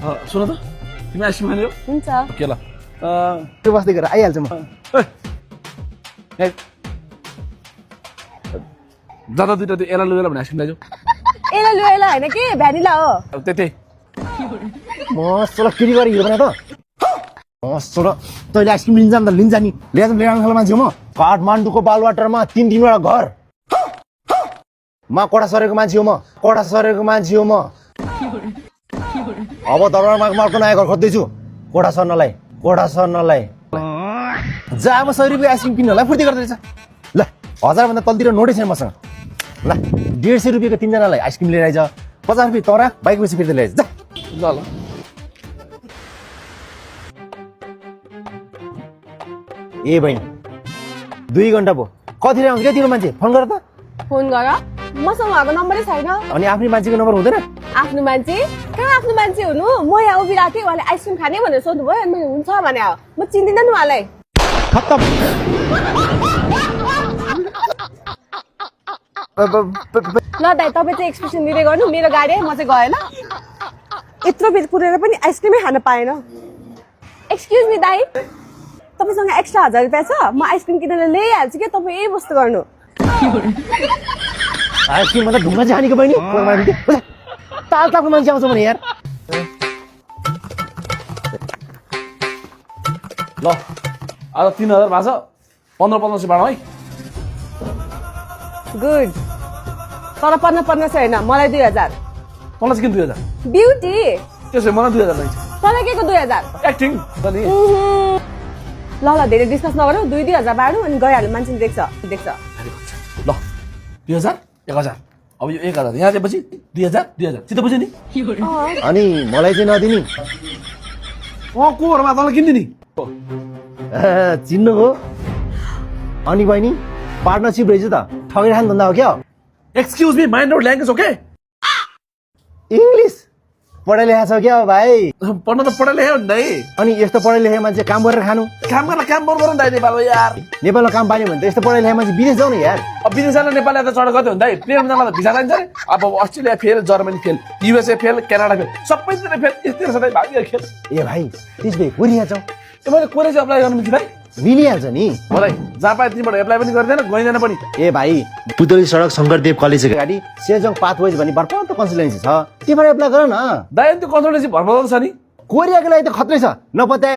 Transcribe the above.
सुन त तिमी आइसक्रिम खाने हो हुन्छ के ल त्यो बस्दै गरेर आइहाल्छु म जाँदा दुइटा त्यो एला लुएला भने आइसक्रिम लैजाऊ एला लुएला होइन कि भ्यानिला हो अब त्यही मसला किरी गरी हिँड्यो भने त मसला तैँले आइसक्रिम लिन्छ नि त लिन्छ नि लिएर आउनु खाले मान्छे हो म काठमाडौँको बालवाटरमा 3-3वटा घर कोठा सरेको मान्छे हो म कोठा सरेको मान्छे हो म अब दरबारमा अर्को नयाँ घर खोज्दैछु कोठा सर्नलाई जा अब 100 रुपियाँ आइसक्रिम किन्नलाई फुर्ती गर्दैछ ल 1000 भन्दा तलतिर नोटै छैन मसँग ल 150 रुपियाँको 3 जनालाई आइसक्रिम लिएर आइज 50 रुपियाँ तरा बाइक पछि फिर्दै ल्याइज जा ल ए बहिनी 2 घन्टा भयो कतिले आउँछ क्या तिम्रो मान्छे फोन गर त फोन गर मसँग उहाँको नम्बरै छैन अनि आफ्नै मान्छेको नम्बर हुँदैन आफ्नो मान्छे कहाँ आफ्नो मान्छे हुनु म यहाँ उभिरहेको थिएँ उहाँले आइसक्रिम खाने भनेर सोध्नुभयो अनि मैले हुन्छ भने म चिन्दिनँ नि उहाँलाई खत्तम ल दाइ तपाईँ चाहिँ एक्सप्रेसन दिँदै गर्नु मेरो गाडी है म चाहिँ गएँ ल यत्रो बेर पुरेर पनि आइसक्रिमै खान पाएन एक्सक्युज मी दाइ तपाईँसँग एक्स्ट्रा 1000 रुपियाँ छ म आइसक्रिम किनेर ल्याइहाल्छु क्या तपाईँ यही बस्तो गर्नु आइसक्रिम मतलब ढुङ्गा चाहिँ हानेको बहिनी तालको मान्छे आउँछ भने यार ल आज 3000 भएको छ 1500 बाँडौँ है गुड तर 1500 छैन मलाई 2000 तँलाई चाहिँ किन 2000 ब्युटी त्यसो भए मलाई 2000 चाहिन्छ तँलाई के को 2000 एक्टिङ त नि ल ल धेरै डिस्कस नगरौँ 2-2000 बाँडौँ अनि गइहाल्नु मान्छेले देख्छ ल 2000 1000 अब यो 1000 यहाँ दिएपछि 2000 चित्त बुझ्यो नि अनि मलाई चाहिँ नदिनी कोरमा तँलाई किन दिने चिन्नु हो अनि बहिनी पार्टनरसिप रहेछ त ठगिराख्ने धन्दा हो क्या excuse me mind out language okay English पढाइ लेखा छ क्या भाइ पढ्न त पढाइ लेख्यो नि दाइ अनि यस्तो पढाइ लेखेको मान्छे काम गरेर खानु काम गर्न बन्द गर नि दाइ नेपालमा यार नेपालमा काम पाइने भने त यस्तो पढाइ लेखेको मान्छे विदेश जाऊ न यार अब विदेश जान नेपाल त चढ गयो नि दाइ प्लेनमा जान त भिसा चाहिन्छ नि अब Australia fail Germany fail USA fail Canada fail सबैतिर फेल यस्तै छ दाइ भाग्य खेल ए भाइ त्यसो भए कोरिया जाउँ ए मैले कोरिया चाहिँ अप्लाई गर्नु मिल्छ दाइ मिलिहाल्छ नि मलाई जहाँ पाए तिमीबाट एप्लाई पनि गर्दैन गइँदैन पनि ए भाइ पुतली सडक शङ्करदेव कलेजको गाडी सेजोङ पाथवेज भन्ने बर्पत कन्सल्टेन्सी छ त्यहीबाट एप्लाई गर न दाइ त्यो कन्सल्टेन्सी भरपर्दो छ नि कोरियाको लागि त खत्रै छ नपत्याए